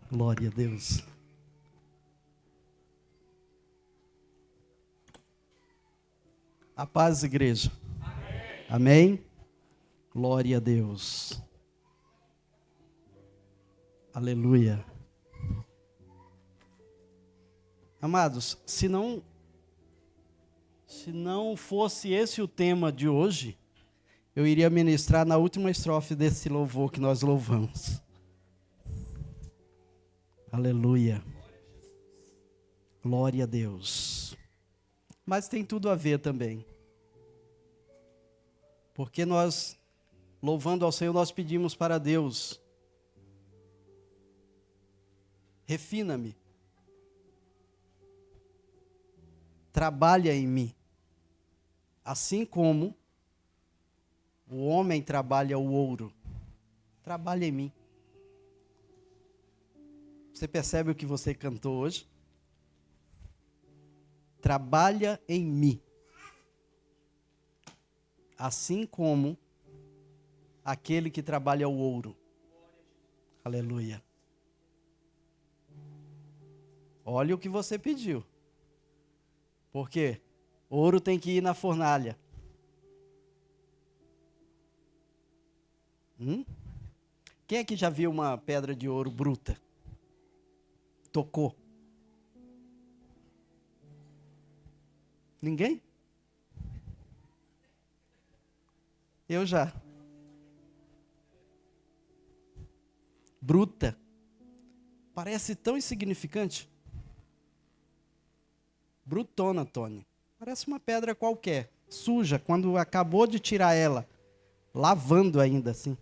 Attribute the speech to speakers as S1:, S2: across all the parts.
S1: Glória a Deus. A paz, igreja. Amém? Glória a Deus. Aleluia. Amados, se não fosse esse o tema de hoje, eu iria ministrar na última estrofe desse louvor que nós louvamos. Aleluia. Glória a Deus. Mas tem tudo a ver também. Porque nós, louvando ao Senhor, nós pedimos para Deus: refina-me. Trabalha em mim. Assim como o homem trabalha o ouro. Trabalha em mim. Você percebe o que você cantou hoje? Trabalha em mim. Assim como aquele que trabalha o ouro. Aleluia. Olha o que você pediu. Porque ouro tem que ir na fornalha. Quem aqui já viu uma pedra de ouro bruta? Tocou? Ninguém? Eu já. Bruta. Parece tão insignificante. Brutona, Tony. Parece uma pedra qualquer. Suja, quando acabou de tirar ela. Lavando ainda assim.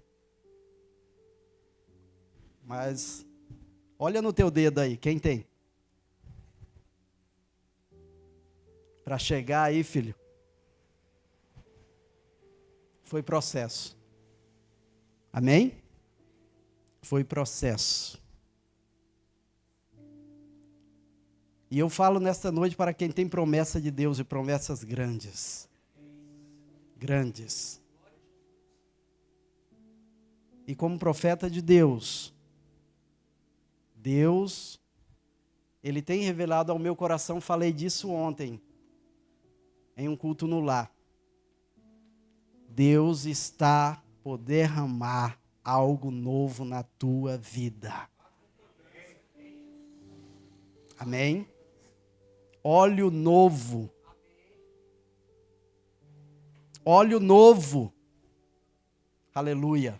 S1: Mas, olha no teu dedo aí, quem tem? Para chegar aí, filho. Foi processo. Amém? Foi processo. E eu falo nesta noite para quem tem promessa de Deus e promessas grandes. Grandes. E como profeta de Deus, Ele tem revelado ao meu coração, falei disso ontem, em um culto no lar. Deus está por derramar algo novo na tua vida. Amém? Óleo novo. Óleo novo. Aleluia.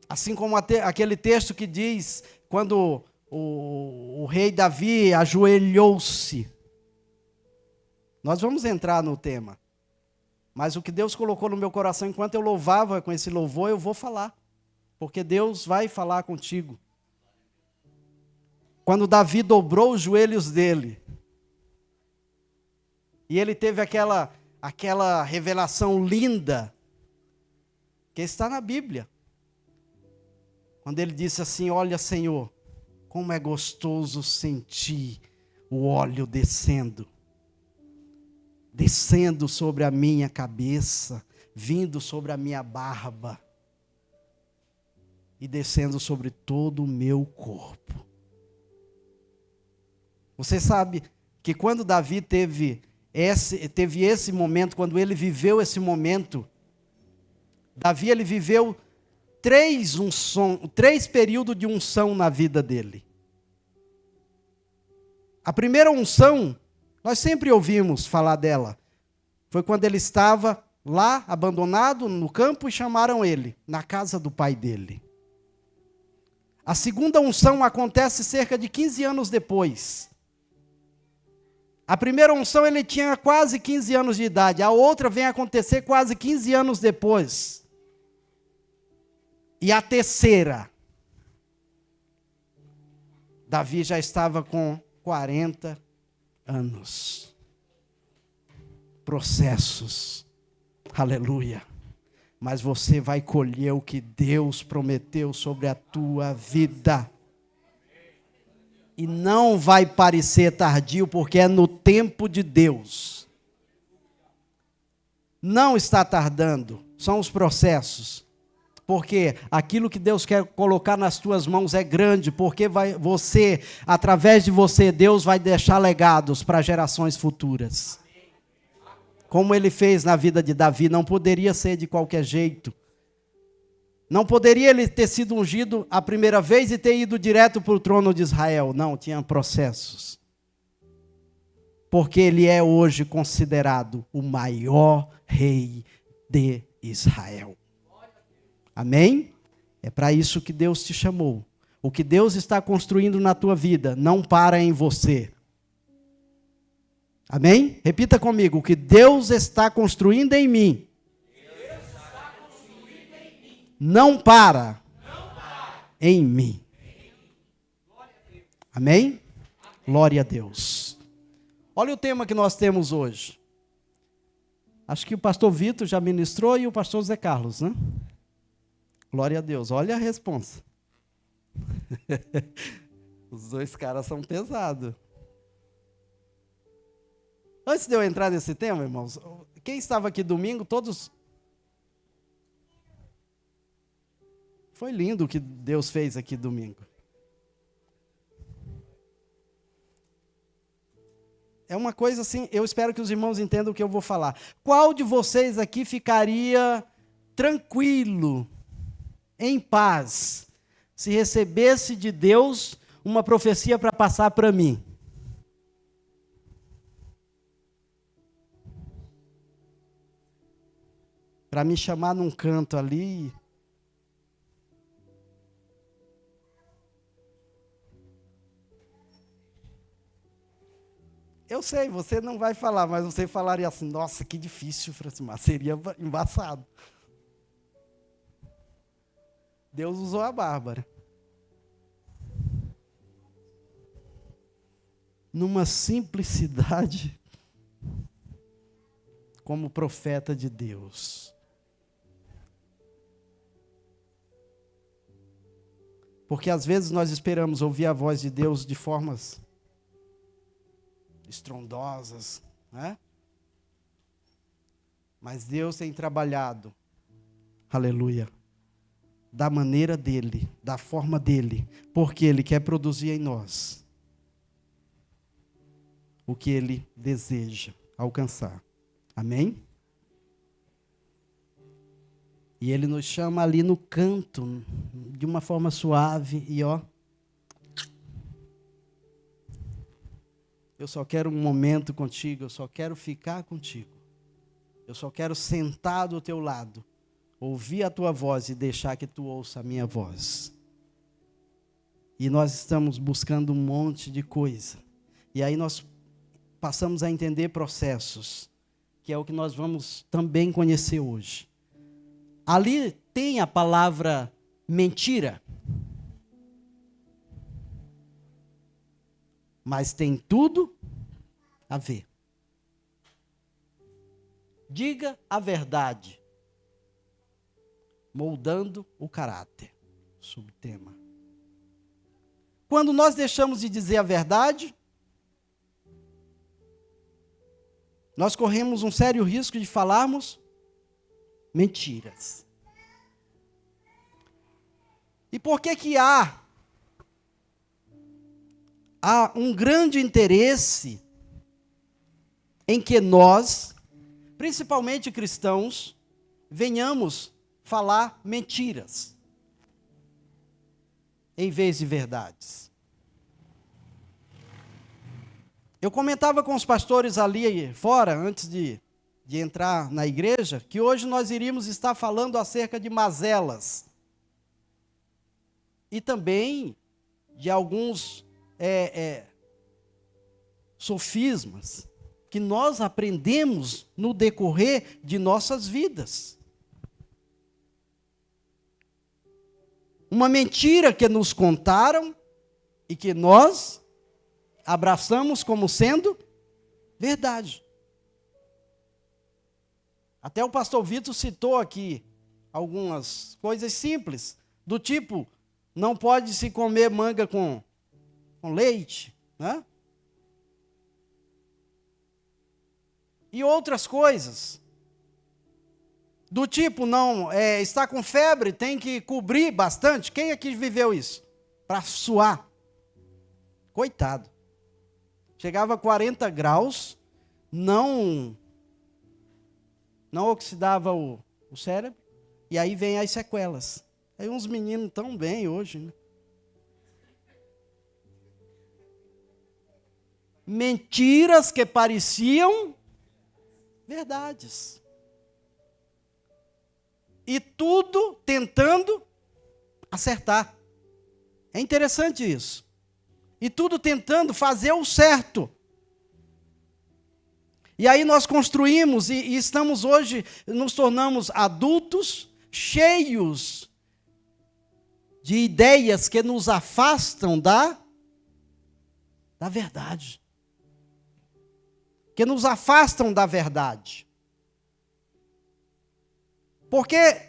S1: Assim como aquele texto que diz, quando o rei Davi ajoelhou-se. Nós vamos entrar no tema. Mas o que Deus colocou no meu coração, enquanto eu louvava com esse louvor, eu vou falar. Porque Deus vai falar contigo. Quando Davi dobrou os joelhos dele, e ele teve aquela revelação linda, que está na Bíblia. Quando ele disse assim: olha, Senhor, como é gostoso sentir o óleo descendo sobre a minha cabeça, vindo sobre a minha barba, e descendo sobre todo o meu corpo. Você sabe que quando Davi teve esse momento, quando ele viveu esse momento, Davi ele viveu 3 períodos de unção na vida dele. A primeira unção, nós sempre ouvimos falar dela, foi quando ele estava lá, abandonado no campo, e chamaram ele, na casa do pai dele. A segunda unção acontece cerca de 15 anos depois. A primeira unção ele tinha quase 15 anos de idade, a outra vem acontecer quase 15 anos depois. E a terceira, Davi já estava com 40 anos. Processos. Aleluia. Mas você vai colher o que Deus prometeu sobre a tua vida. E não vai parecer tardio, porque é no tempo de Deus. Não está tardando, são os processos. Porque aquilo que Deus quer colocar nas tuas mãos é grande, porque através de você, Deus vai deixar legados para gerações futuras. Como ele fez na vida de Davi, não poderia ser de qualquer jeito. Não poderia ele ter sido ungido a primeira vez e ter ido direto para o trono de Israel. Não, tinha processos. Porque ele é hoje considerado o maior rei de Israel. Amém? É para isso que Deus te chamou. O que Deus está construindo na tua vida não para em você. Amém? Repita comigo. O que Deus está construindo em mim não para em mim. Amém? Glória a Deus. Olha o tema que nós temos hoje. Acho que o pastor Vitor já ministrou e o pastor Zé Carlos, né? Glória a Deus. Olha a responsa. Os dois caras são pesados. Antes de eu entrar nesse tema, irmãos, quem estava aqui domingo, todos... Foi lindo o que Deus fez aqui domingo. É uma coisa assim, eu espero que os irmãos entendam o que eu vou falar. Qual de vocês aqui ficaria tranquilo, em paz, se recebesse de Deus uma profecia para passar para mim? Para me chamar num canto ali. Eu sei, você não vai falar, mas você falaria assim, nossa, que difícil, Francimar, seria embaçado. Deus usou a Bárbara. Numa simplicidade, como profeta de Deus. Porque às vezes nós esperamos ouvir a voz de Deus de formas estrondosas, né? Mas Deus tem trabalhado, aleluia, da maneira dele, da forma dele, porque ele quer produzir em nós o que ele deseja alcançar. Amém? E ele nos chama ali no canto, de uma forma suave, e ó, eu só quero um momento contigo, eu só quero ficar contigo. Eu só quero sentar do teu lado, ouvir a tua voz e deixar que tu ouça a minha voz. E nós estamos buscando um monte de coisa. E aí nós passamos a entender processos, que é o que nós vamos também conhecer hoje. Ali tem a palavra mentira. Mas tem tudo a ver. Diga a verdade, moldando o caráter. Subtema. Quando nós deixamos de dizer a verdade, nós corremos um sério risco de falarmos mentiras. E por que há um grande interesse em que nós, principalmente cristãos, venhamos falar mentiras em vez de verdades? Eu comentava com os pastores ali fora, antes de entrar na igreja, que hoje nós iríamos estar falando acerca de mazelas e também de alguns sofismas que nós aprendemos no decorrer de nossas vidas. Uma mentira que nos contaram e que nós abraçamos como sendo verdade. Até o pastor Vitor citou aqui algumas coisas simples, do tipo, não pode se comer manga com leite, né? E outras coisas, Do tipo, não, está com febre, tem que cobrir bastante. Quem aqui viveu isso? Para suar. Coitado. Chegava a 40 graus, não oxidava o cérebro, e aí vem as sequelas. Aí uns meninos tão bem hoje, né? Mentiras que pareciam verdades. E tudo tentando acertar. É interessante isso. E tudo tentando fazer o certo. E aí nós construímos e estamos hoje, nos tornamos adultos, cheios de ideias que nos afastam da verdade. Que nos afastam da verdade. Porque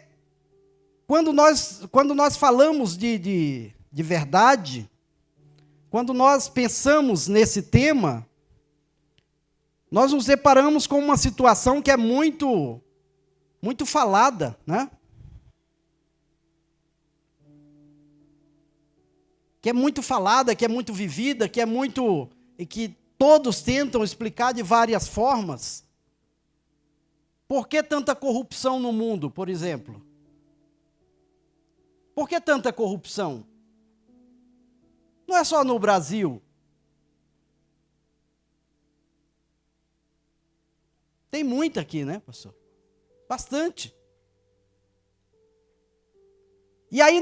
S1: quando nós falamos de verdade, quando nós pensamos nesse tema, nós nos deparamos com uma situação que é muito falada, né? Que é muito falada, que é muito vivida, e que todos tentam explicar de várias formas. Por que tanta corrupção no mundo, por exemplo? Por que tanta corrupção? Não é só no Brasil. Tem muita aqui, né, pastor? Bastante. E aí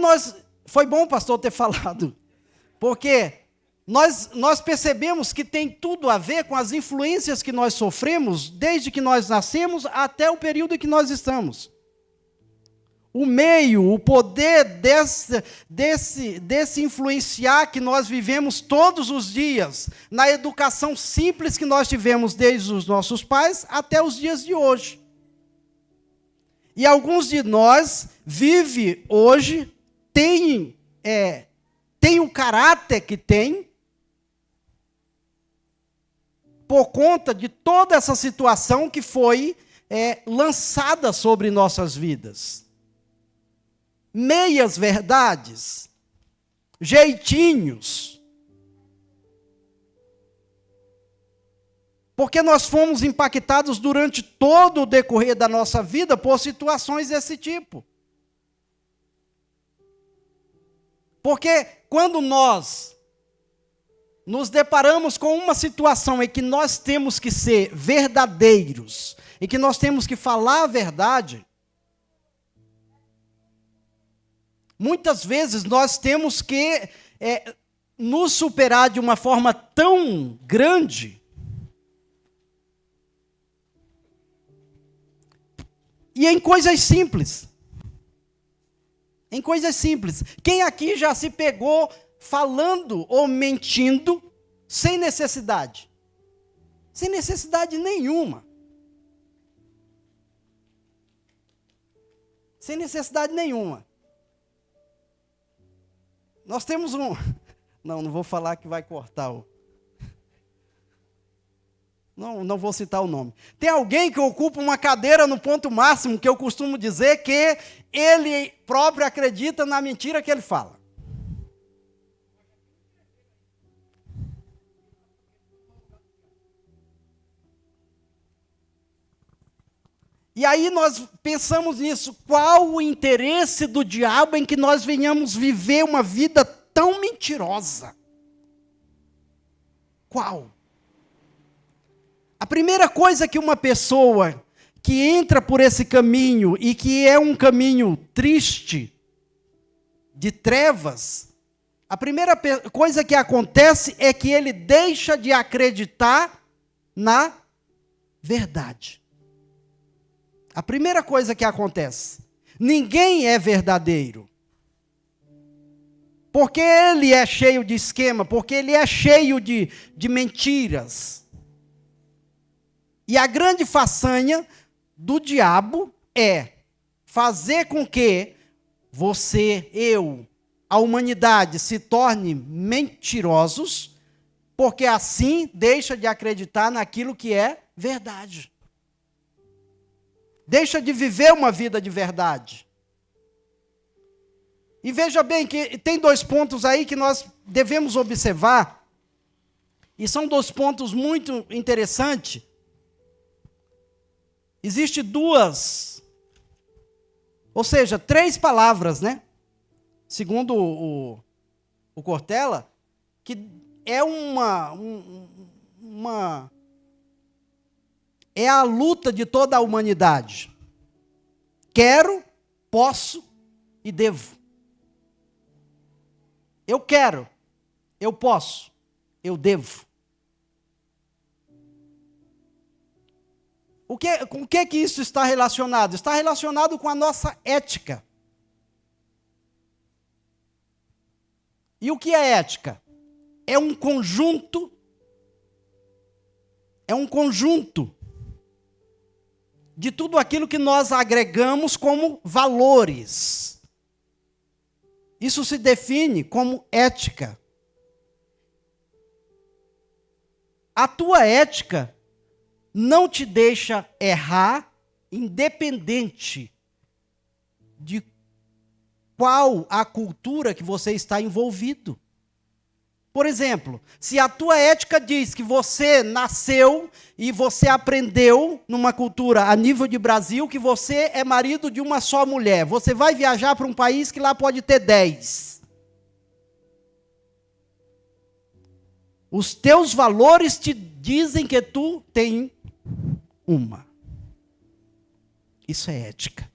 S1: foi bom o pastor ter falado, porque nós percebemos que tem tudo a ver com as influências que nós sofremos desde que nós nascemos até o período em que nós estamos. O meio, o poder desse influenciar que nós vivemos todos os dias, na educação simples que nós tivemos desde os nossos pais até os dias de hoje. E alguns de nós vivem hoje, tem o caráter que tem, por conta de toda essa situação que foi lançada sobre nossas vidas. Meias verdades, jeitinhos. Porque nós fomos impactados durante todo o decorrer da nossa vida por situações desse tipo. Porque quando nós nos deparamos com uma situação em que nós temos que ser verdadeiros, em que nós temos que falar a verdade, muitas vezes nós temos que nos superar de uma forma tão grande, e em coisas simples. Em coisas simples. Quem aqui já se pegou falando ou mentindo sem necessidade? Sem necessidade nenhuma. Sem necessidade nenhuma. Nós temos um... Não vou falar que vai cortar o... Não vou citar o nome. Tem alguém que ocupa uma cadeira no ponto máximo, que eu costumo dizer que ele próprio acredita na mentira que ele fala. E aí nós pensamos nisso. Qual o interesse do diabo em que nós venhamos viver uma vida tão mentirosa? Qual? A primeira coisa que uma pessoa que entra por esse caminho, e que é um caminho triste, de trevas, a primeira coisa que acontece é que ele deixa de acreditar na verdade. A primeira coisa que acontece. Ninguém é verdadeiro. Porque ele é cheio de esquema, porque ele é cheio de mentiras. E a grande façanha do diabo é fazer com que você, eu, a humanidade se torne mentirosos, porque assim deixa de acreditar naquilo que é verdade. deixa de viver uma vida de verdade. E veja bem que tem 2 pontos aí que nós devemos observar, e são 2 pontos muito interessantes. Existem 3 palavras, né? Segundo o Cortella, que é é a luta de toda a humanidade. Quero, posso e devo. Eu quero, eu posso, eu devo. Com o que isso está relacionado? Está relacionado com a nossa ética. E o que é ética? É um conjunto de tudo aquilo que nós agregamos como valores. Isso se define como ética. A tua ética não te deixa errar, independente de qual a cultura que você está envolvido. Por exemplo, se a tua ética diz que você nasceu e você aprendeu numa cultura a nível de Brasil que você é marido de uma só mulher, você vai viajar para um país que lá pode ter 10. Os teus valores te dizem que tu tem uma. Isso é ética.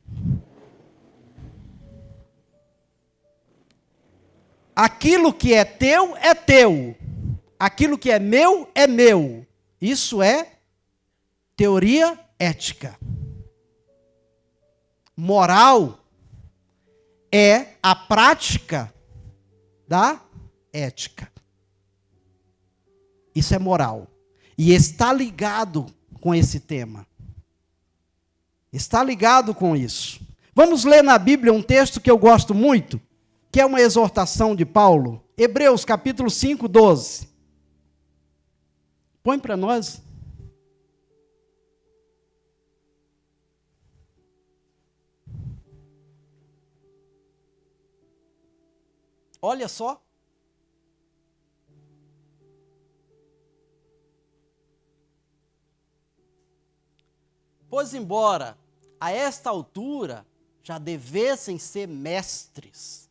S1: Aquilo que é teu, é teu. Aquilo que é meu, é meu. Isso é teoria ética. Moral é a prática da ética. Isso é moral. E está ligado com esse tema. Está ligado com isso. Vamos ler na Bíblia um texto que eu gosto muito, que é uma exortação de Paulo, Hebreus capítulo 5, 12. Põe para nós. Olha só. Pois embora a esta altura já devessem ser mestres,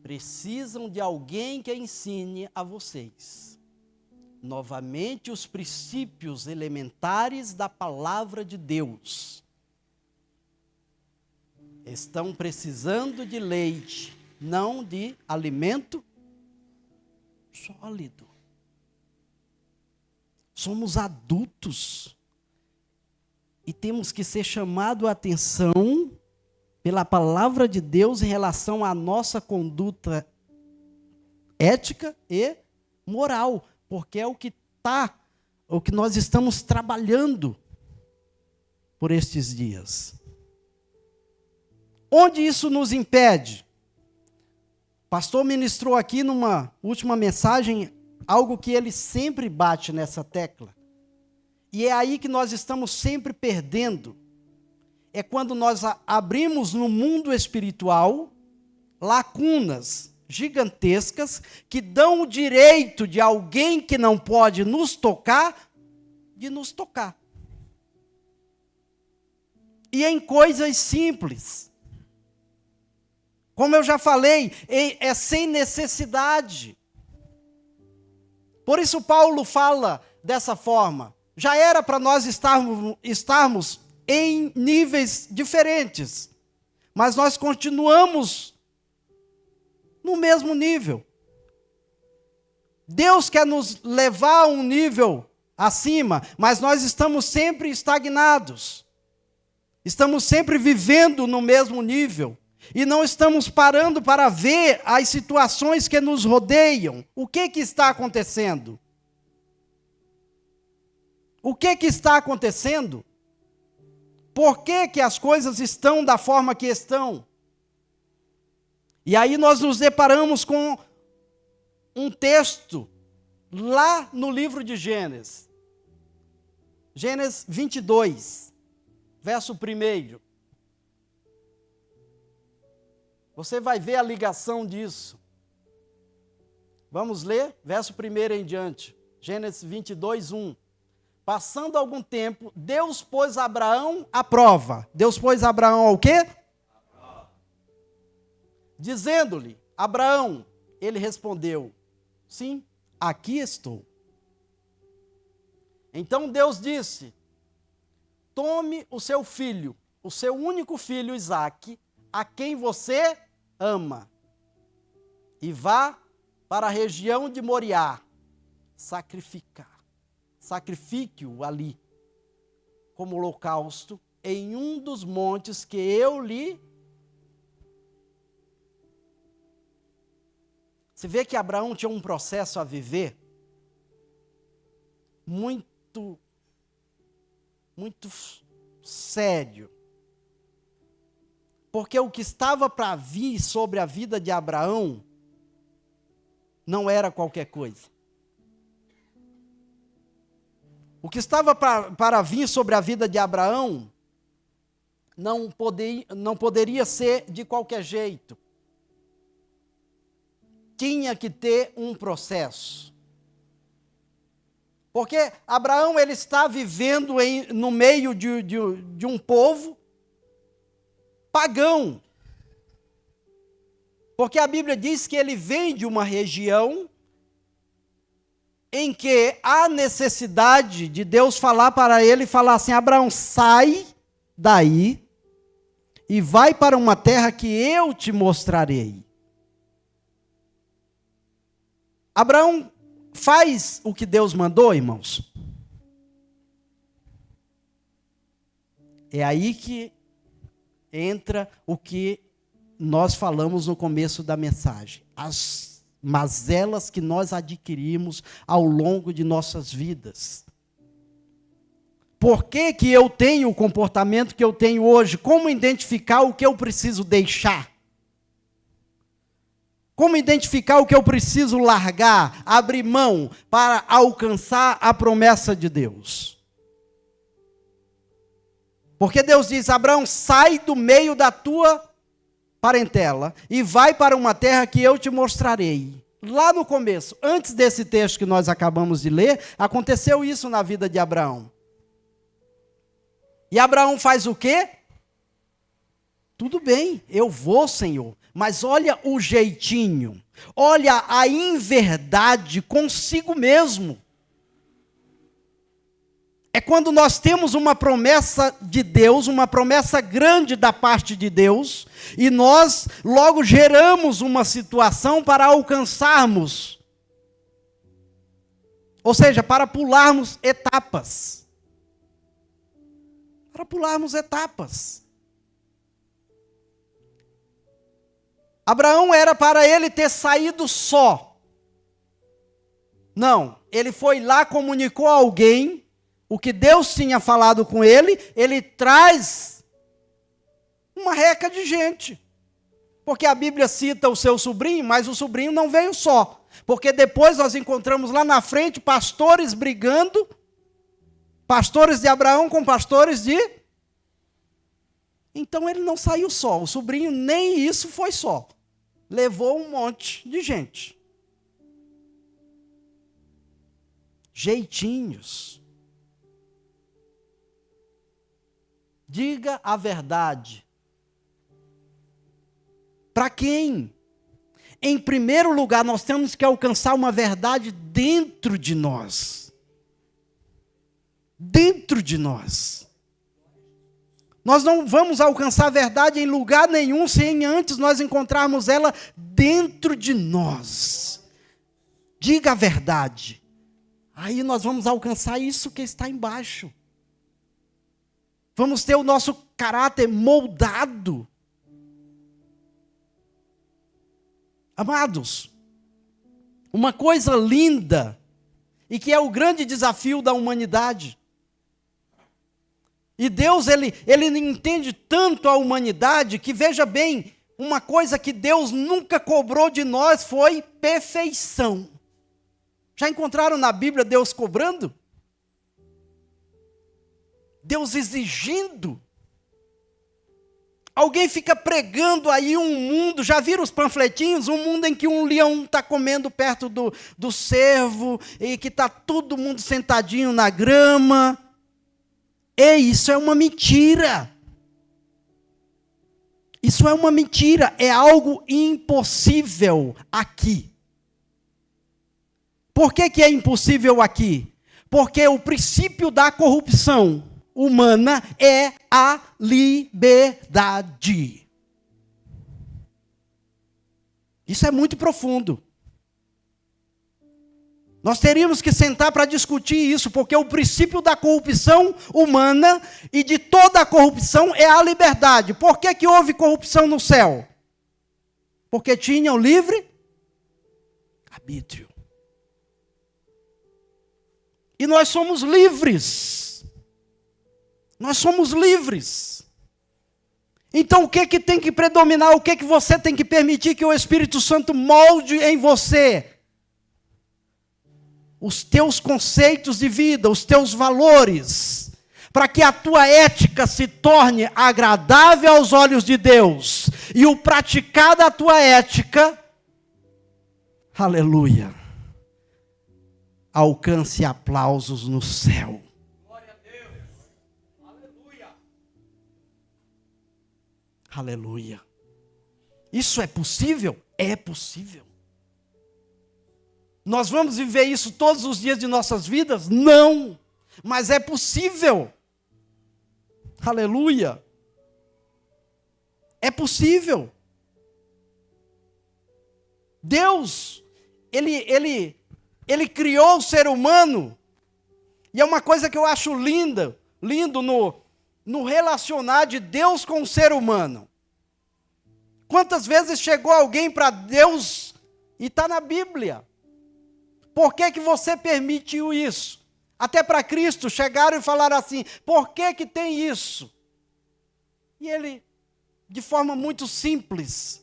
S1: precisam de alguém que ensine a vocês novamente os princípios elementares da palavra de Deus. Estão precisando de leite, não de alimento sólido. Somos adultos e temos que ser chamados a atenção pela palavra de Deus em relação à nossa conduta ética e moral, porque é o que nós estamos trabalhando por estes dias. Onde isso nos impede? O pastor ministrou aqui numa última mensagem algo que ele sempre bate nessa tecla. E é aí que nós estamos sempre perdendo. É quando nós abrimos no mundo espiritual lacunas gigantescas que dão o direito de alguém que não pode nos tocar, de nos tocar. E em coisas simples. Como eu já falei, é sem necessidade. Por isso Paulo fala dessa forma. Já era para nós estarmos em níveis diferentes, mas nós continuamos no mesmo nível. Deus quer nos levar a um nível acima, mas nós estamos sempre estagnados. Estamos sempre vivendo no mesmo nível e não estamos parando para ver as situações que nos rodeiam. O que está acontecendo? O que está acontecendo? Por que as coisas estão da forma que estão? E aí nós nos deparamos com um texto lá no livro de Gênesis. Gênesis 22, verso 1. Você vai ver a ligação disso. Vamos ler? Verso 1 em diante. Gênesis 22, 1. Passando algum tempo, Deus pôs Abraão à prova. Deus pôs Abraão ao quê? Dizendo-lhe, Abraão, ele respondeu, sim, aqui estou. Então Deus disse, tome o seu filho, o seu único filho Isaque, a quem você ama, e vá para a região de Moriá, sacrifique-o ali, como holocausto, em um dos montes que eu lhe... Você vê que Abraão tinha um processo a viver muito sério. Porque o que estava para vir sobre a vida de Abraão não era qualquer coisa. O que estava para vir sobre a vida de Abraão não poderia ser de qualquer jeito. Tinha que ter um processo. Porque Abraão ele está vivendo no meio de um povo pagão. Porque a Bíblia diz que ele vem de uma região em que há necessidade de Deus falar para ele e falar assim, Abraão, sai daí e vai para uma terra que eu te mostrarei. Abraão faz o que Deus mandou, irmãos. É aí que entra o que nós falamos no começo da mensagem. As mazelas que nós adquirimos ao longo de nossas vidas. Por que que eu tenho o comportamento que eu tenho hoje? Como identificar o que eu preciso deixar? Como identificar o que eu preciso largar, abrir mão para alcançar a promessa de Deus? Porque Deus diz, Abraão, sai do meio da tua parentela e vai para uma terra que eu te mostrarei. Lá no começo, antes desse texto que nós acabamos de ler, aconteceu isso na vida de Abraão. E Abraão faz o quê? Tudo bem, eu vou, Senhor. Mas olha o jeitinho, olha a inverdade consigo mesmo. É quando nós temos uma promessa de Deus, uma promessa grande da parte de Deus, e nós logo geramos uma situação para alcançarmos. Ou seja, para pularmos etapas. Para pularmos etapas. Abraão era para ele ter saído só. Não, ele foi lá, comunicou a alguém o que Deus tinha falado com ele, ele traz uma reca de gente. Porque a Bíblia cita o seu sobrinho, mas o sobrinho não veio só. Porque depois nós encontramos lá na frente pastores brigando, pastores de Abraão com pastores de... Então ele não saiu só, o sobrinho nem isso foi só. Levou um monte de gente. Jeitinhos. Diga a verdade. Para quem? Em primeiro lugar, nós temos que alcançar uma verdade dentro de nós. Dentro de nós. Nós não vamos alcançar a verdade em lugar nenhum sem antes nós encontrarmos ela dentro de nós. Diga a verdade. Aí nós vamos alcançar isso que está embaixo. Vamos ter o nosso caráter moldado. Amados, uma coisa linda e que é o grande desafio da humanidade. E Deus, ele entende tanto a humanidade que, veja bem, uma coisa que Deus nunca cobrou de nós foi perfeição. Já encontraram na Bíblia Deus cobrando? Deus exigindo? Alguém fica pregando aí um mundo, já viram os panfletinhos? Um mundo em que um leão está comendo perto do cervo, e que está todo mundo sentadinho na grama. Ei, isso é uma mentira. Isso é uma mentira, é algo impossível aqui. Por que é impossível aqui? Porque o princípio da corrupção humana é a liberdade. Isso é muito profundo. Nós teríamos que sentar para discutir isso, porque o princípio da corrupção humana e de toda a corrupção é a liberdade. Por que houve corrupção no céu? Porque tinham livre arbítrio. E nós somos livres. Nós somos livres. Então o que tem que predominar? O que você tem que permitir que o Espírito Santo molde em você? Os teus conceitos de vida, os teus valores, para que a tua ética se torne agradável aos olhos de Deus. E o praticar da tua ética, aleluia, alcance aplausos no céu.
S2: Glória a Deus. Aleluia.
S1: Aleluia. Isso é possível? É possível. Nós vamos viver isso todos os dias de nossas vidas? Não. Mas é possível. Aleluia. É possível. Deus, Ele criou o ser humano, e é uma coisa que eu acho lindo no relacionar de Deus com o ser humano. Quantas vezes chegou alguém para Deus, e está na Bíblia, por que você permitiu isso? Até para Cristo chegaram e falaram assim, por que tem isso? E ele, de forma muito simples,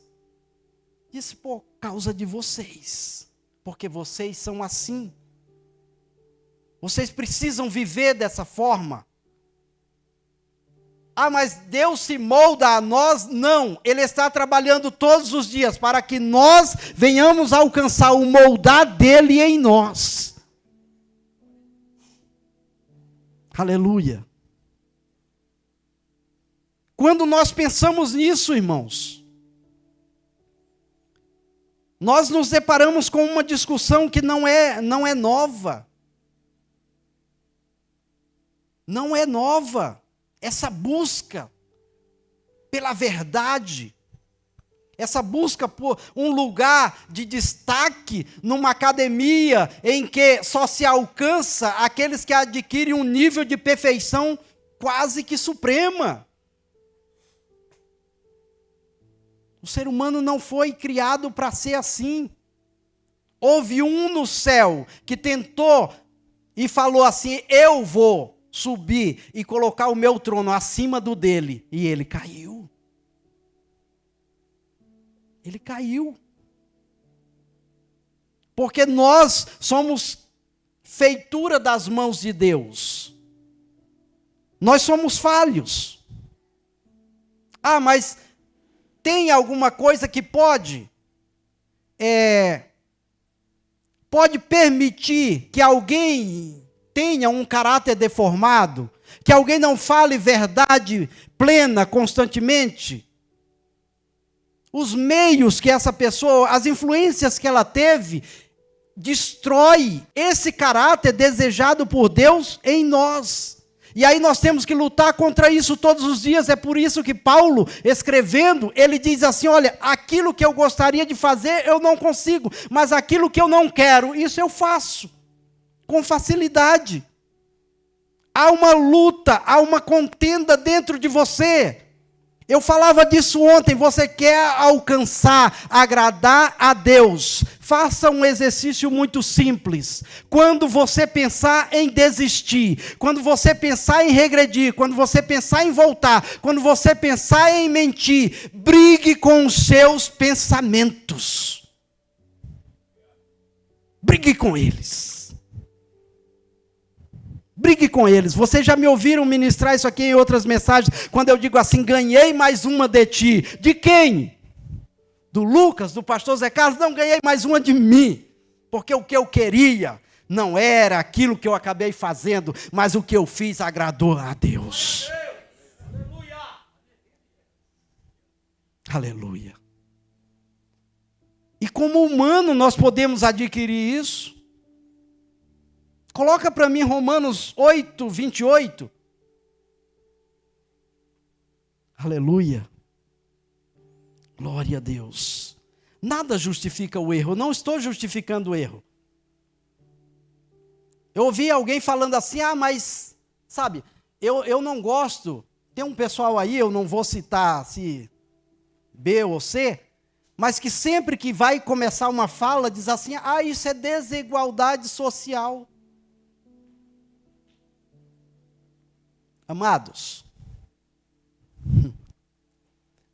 S1: disse, por causa de vocês. Porque vocês são assim. Vocês precisam viver dessa forma. Ah, mas Deus se molda a nós? Não. Ele está trabalhando todos os dias para que nós venhamos a alcançar o moldar dele em nós. Aleluia. Quando nós pensamos nisso, irmãos, nós nos deparamos com uma discussão que não é nova. Não é nova. Essa busca pela verdade, essa busca por um lugar de destaque numa academia em que só se alcança aqueles que adquirem um nível de perfeição quase que suprema. O ser humano não foi criado para ser assim. Houve um no céu que tentou e falou assim, eu vou subir e colocar o meu trono acima do dele. E ele caiu. Ele caiu. Porque nós somos feitura das mãos de Deus. Nós somos falhos. Ah, mas tem alguma coisa que pode permitir que alguém tenha um caráter deformado, que alguém não fale verdade plena constantemente? Os meios que essa pessoa, as influências que ela teve, destrói esse caráter desejado por Deus em nós. E aí nós temos que lutar contra isso todos os dias. É por isso que Paulo, escrevendo, ele diz assim, olha, aquilo que eu gostaria de fazer, eu não consigo, mas aquilo que eu não quero, isso eu faço, com facilidade. Há uma luta, há uma contenda dentro de você. Eu falava disso ontem, você quer alcançar, agradar a Deus, faça um exercício muito simples. Quando você pensar em desistir, quando você pensar em regredir, quando você pensar em voltar, quando você pensar em mentir, brigue com os seus pensamentos. Brigue com eles. Brigue com eles. Vocês já me ouviram ministrar isso aqui em outras mensagens, quando eu digo assim, ganhei mais uma de ti. De quem? Do Lucas, do pastor Zé Carlos? Não, ganhei mais uma de mim. Porque o que eu queria não era aquilo que eu acabei fazendo, mas o que eu fiz agradou a Deus.
S2: Aleluia.
S1: Aleluia. E como humano nós podemos adquirir isso? Coloca para mim Romanos 8, 28. Aleluia. Glória a Deus. Nada justifica o erro. Eu não estou justificando o erro. Eu ouvi alguém falando assim, mas, sabe, eu não gosto. Tem um pessoal aí, eu não vou citar se B ou C, mas que sempre que vai começar uma fala, diz assim, isso é desigualdade social. Amados,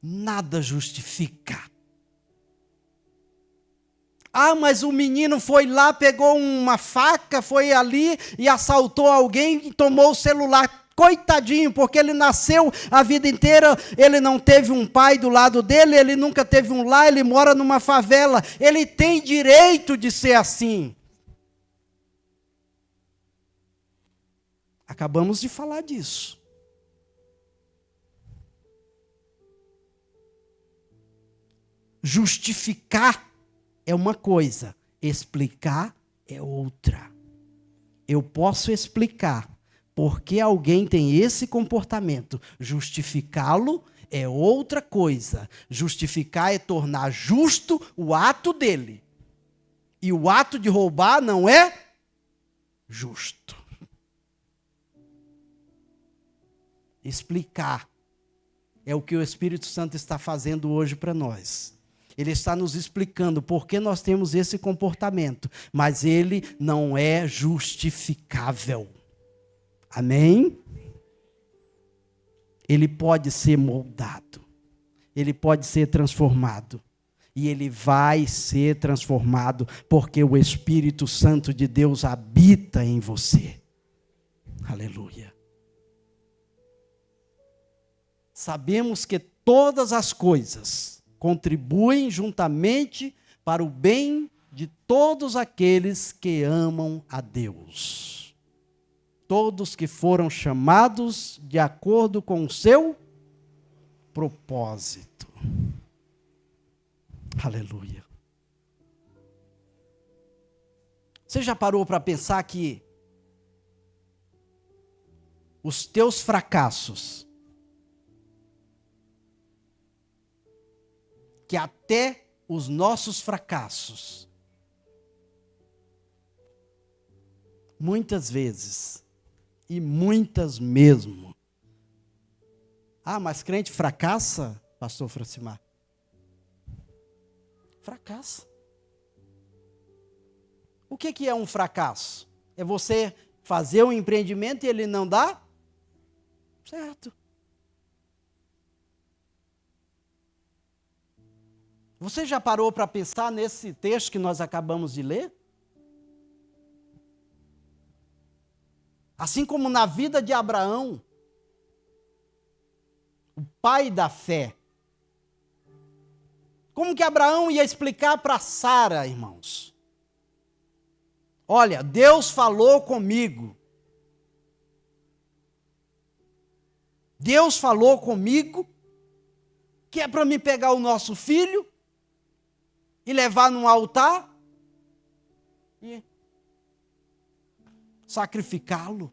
S1: nada justifica. Mas o menino foi lá, pegou uma faca, foi ali e assaltou alguém e tomou o celular. Coitadinho, porque ele nasceu a vida inteira, ele não teve um pai do lado dele, ele nunca teve um lar, ele mora numa favela. Ele tem direito de ser assim. Acabamos de falar disso. Justificar é uma coisa, explicar é outra. Eu posso explicar porque alguém tem esse comportamento. Justificá-lo é outra coisa. Justificar é tornar justo o ato dele. E o ato de roubar não é justo. Explicar é o que o Espírito Santo está fazendo hoje para nós. Ele está nos explicando por que nós temos esse comportamento, mas ele não é justificável. Amém? Ele pode ser moldado, ele pode ser transformado, e ele vai ser transformado, porque o Espírito Santo de Deus habita em você. Aleluia. Sabemos que todas as coisas contribuem juntamente para o bem de todos aqueles que amam a Deus. Todos que foram chamados de acordo com o seu propósito. Aleluia. Você já parou para pensar que os teus fracassos, que até os nossos fracassos, muitas vezes, e muitas mesmo. Mas crente fracassa, pastor Francimar? Fracassa. O que é um fracasso? É você fazer um empreendimento e ele não dá certo. Você já parou para pensar nesse texto que nós acabamos de ler? Assim como na vida de Abraão, o pai da fé. Como que Abraão ia explicar para Sara, irmãos? Olha, Deus falou comigo. Deus falou comigo que é para me pegar o nosso filho e levar num altar e sacrificá-lo.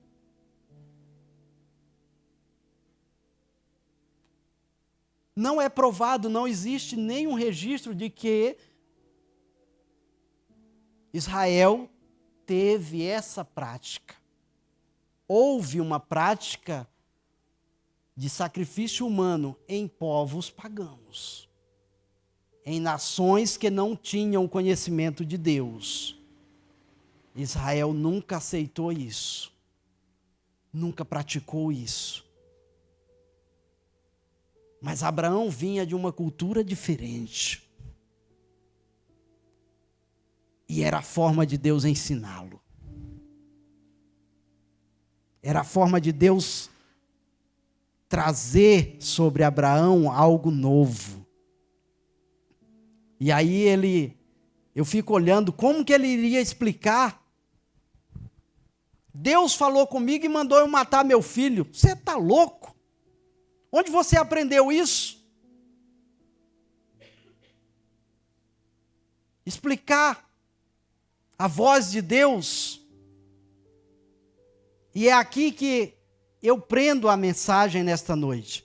S1: Não é provado, não existe nenhum registro de que Israel teve essa prática. Houve uma prática de sacrifício humano em povos pagãos, em nações que não tinham conhecimento de Deus. Israel nunca aceitou isso, nunca praticou isso. Mas Abraão vinha de uma cultura diferente. E era a forma de Deus ensiná-lo. Era a forma de Deus trazer sobre Abraão algo novo. E aí eu fico olhando como que ele iria explicar. Deus falou comigo e mandou eu matar meu filho. Você está louco? Onde você aprendeu isso? Explicar a voz de Deus. E é aqui que eu prendo a mensagem nesta noite.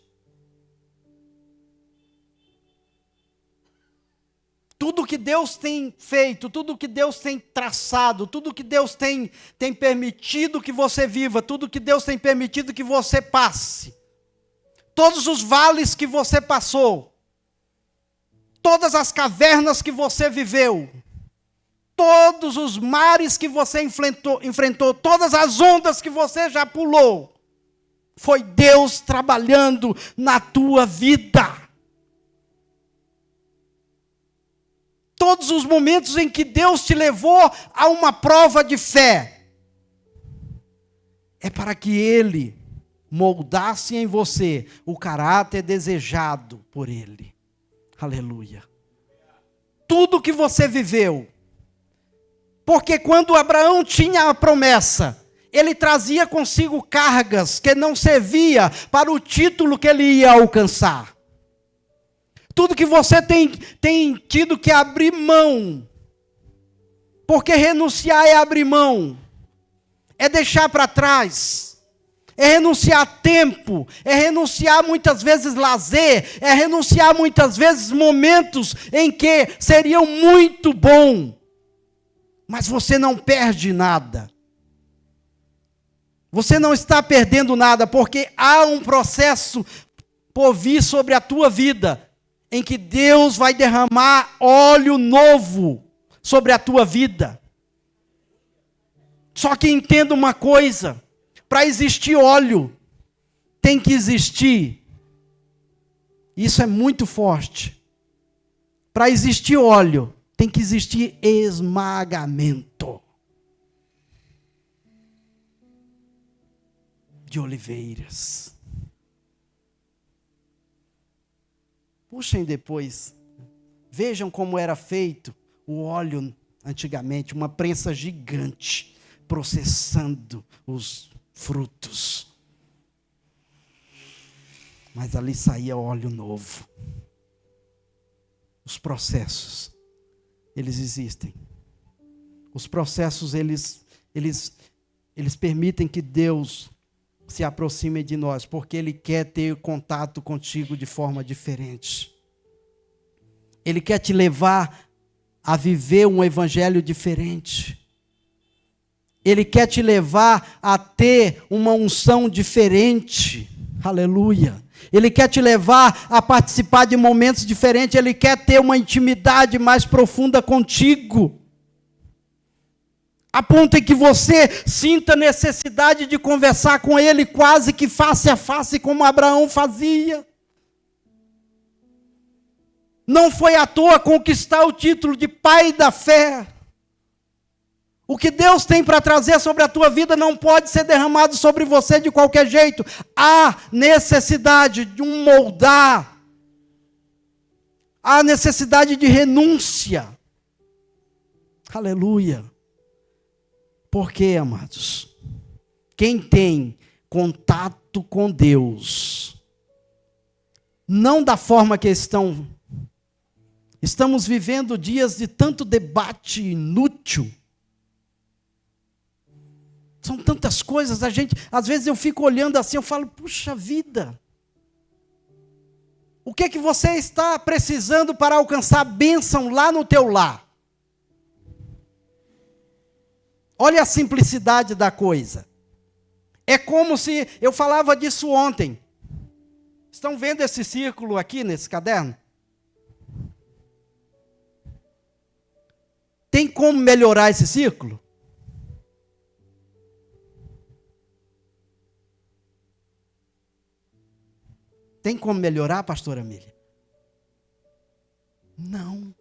S1: Tudo que Deus tem feito, tudo que Deus tem traçado, tudo que Deus tem permitido que você viva, tudo que Deus tem permitido que você passe, todos os vales que você passou, todas as cavernas que você viveu, todos os mares que você enfrentou, todas as ondas que você já pulou, foi Deus trabalhando na tua vida. Todos os momentos em que Deus te levou a uma prova de fé, é para que Ele moldasse em você o caráter desejado por Ele. Aleluia. Tudo que você viveu, porque quando Abraão tinha a promessa, ele trazia consigo cargas que não servia para o título que ele ia alcançar. Tudo que você tem tido que abrir mão, porque renunciar é abrir mão, é deixar para trás, é renunciar tempo, é renunciar muitas vezes lazer, é renunciar muitas vezes momentos em que seriam muito bom, mas você não perde nada. Você não está perdendo nada, porque há um processo por vir sobre a tua vida, em que Deus vai derramar óleo novo sobre a tua vida. Só que entenda uma coisa, para existir óleo, tem que existir, isso é muito forte, para existir óleo, tem que existir esmagamento de oliveiras. Puxem depois, vejam como era feito o óleo antigamente, uma prensa gigante, processando os frutos. Mas ali saía óleo novo. Os processos, eles existem. Os processos, eles permitem que Deus se aproxime de nós, porque Ele quer ter contato contigo de forma diferente. Ele quer te levar a viver um evangelho diferente. Ele quer te levar a ter uma unção diferente. Aleluia. Ele quer te levar a participar de momentos diferentes. Ele quer ter uma intimidade mais profunda contigo. A ponto em que você sinta necessidade de conversar com Ele quase que face a face, como Abraão fazia. Não foi à toa conquistar o título de pai da fé. O que Deus tem para trazer sobre a tua vida não pode ser derramado sobre você de qualquer jeito. Há necessidade de um moldar. Há necessidade de renúncia. Aleluia. Porque, amados, quem tem contato com Deus, não da forma que estamos vivendo dias de tanto debate inútil. São tantas coisas, às vezes eu fico olhando assim, eu falo, puxa vida, o que você está precisando para alcançar bênção lá no teu lar? Olha a simplicidade da coisa. É como se, eu falava disso ontem. Estão vendo esse círculo aqui nesse caderno? Tem como melhorar esse círculo? Tem como melhorar, pastora Amília? Não.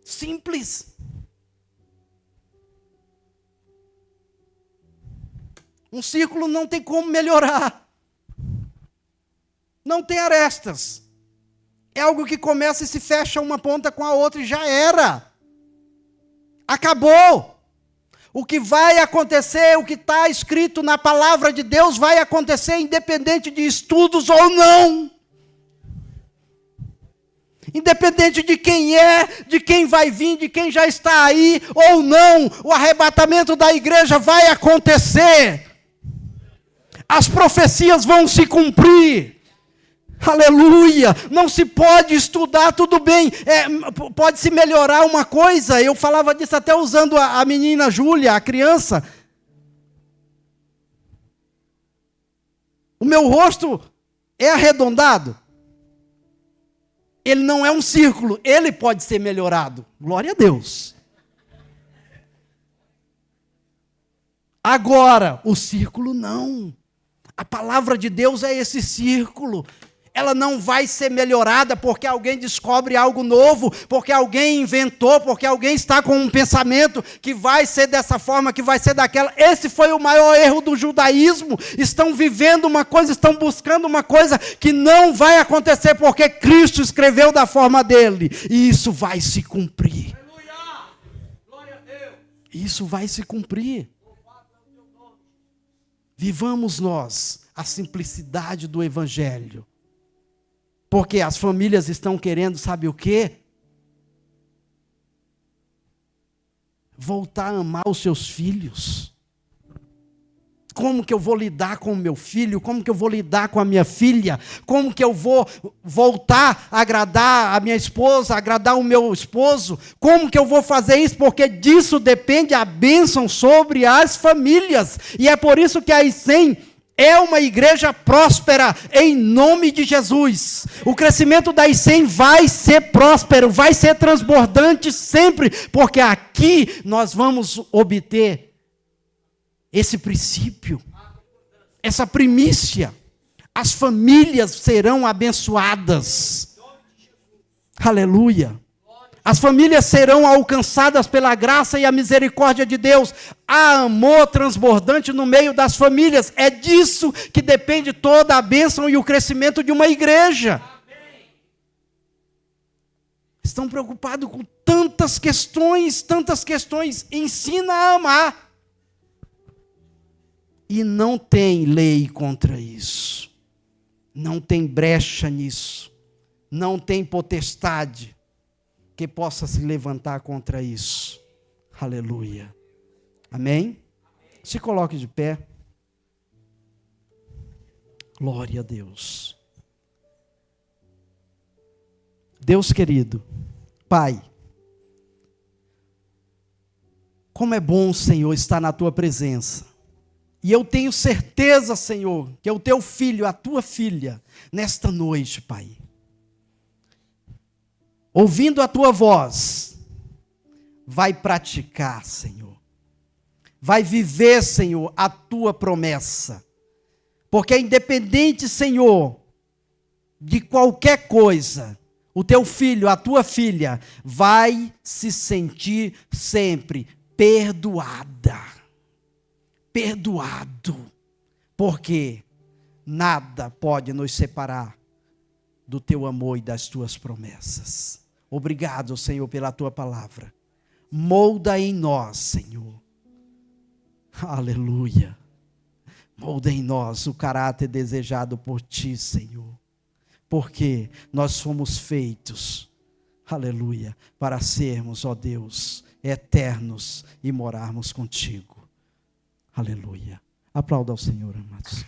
S1: Simples. Um círculo não tem como melhorar. Não tem arestas. É algo que começa e se fecha uma ponta com a outra e já era. Acabou. O que vai acontecer, o que está escrito na palavra de Deus vai acontecer independente de estudos ou não. Independente de quem é, de quem vai vir, de quem já está aí ou não, o arrebatamento da igreja vai acontecer. As profecias vão se cumprir. Aleluia! Não se pode estudar, tudo bem, pode se melhorar uma coisa. Eu falava disso até usando a menina Júlia, a criança. O meu rosto é arredondado. Ele não é um círculo, ele pode ser melhorado. Glória a Deus. Agora, o círculo não. A palavra de Deus é esse círculo. Ela não vai ser melhorada porque alguém descobre algo novo, porque alguém inventou, porque alguém está com um pensamento que vai ser dessa forma, que vai ser daquela. Esse foi o maior erro do judaísmo. Estão vivendo uma coisa, estão buscando uma coisa que não vai acontecer porque Cristo escreveu da forma dele. E isso vai se cumprir.
S2: Aleluia! Glória a Deus!
S1: Isso vai se cumprir. Vivamos nós a simplicidade do Evangelho. Porque as famílias estão querendo, sabe o quê? Voltar a amar os seus filhos. Como que eu vou lidar com o meu filho? Como que eu vou lidar com a minha filha? Como que eu vou voltar a agradar a minha esposa, agradar o meu esposo? Como que eu vou fazer isso? Porque disso depende a bênção sobre as famílias. E é por isso que a ICEM é uma igreja próspera em nome de Jesus. O crescimento da ICEM vai ser próspero, vai ser transbordante sempre, porque aqui nós vamos obter esse princípio, essa primícia. As famílias serão abençoadas. Aleluia. As famílias serão alcançadas pela graça e a misericórdia de Deus. Há amor transbordante no meio das famílias. É disso que depende toda a bênção e o crescimento de uma igreja. Amém. Estão preocupados com tantas questões. Ensina a amar. E não tem lei contra isso. Não tem brecha nisso. Não tem potestade que possa se levantar contra isso. Aleluia. Amém? Se coloque de pé. Glória a Deus. Deus querido, Pai, como é bom, Senhor, estar na Tua presença. E eu tenho certeza, Senhor, que o Teu filho, a Tua filha, nesta noite, Pai, ouvindo a Tua voz, vai praticar, Senhor. Vai viver, Senhor, a Tua promessa. Porque independente, Senhor, de qualquer coisa, o Teu filho, a Tua filha, vai se sentir sempre perdoada. Perdoado. Porque nada pode nos separar do Teu amor e das Tuas promessas. Obrigado, Senhor, pela Tua palavra. Molda em nós, Senhor. Aleluia. Molda em nós o caráter desejado por Ti, Senhor. Porque nós fomos feitos, aleluia, para sermos, ó Deus, eternos e morarmos contigo. Aleluia. Aplauda ao Senhor, amados.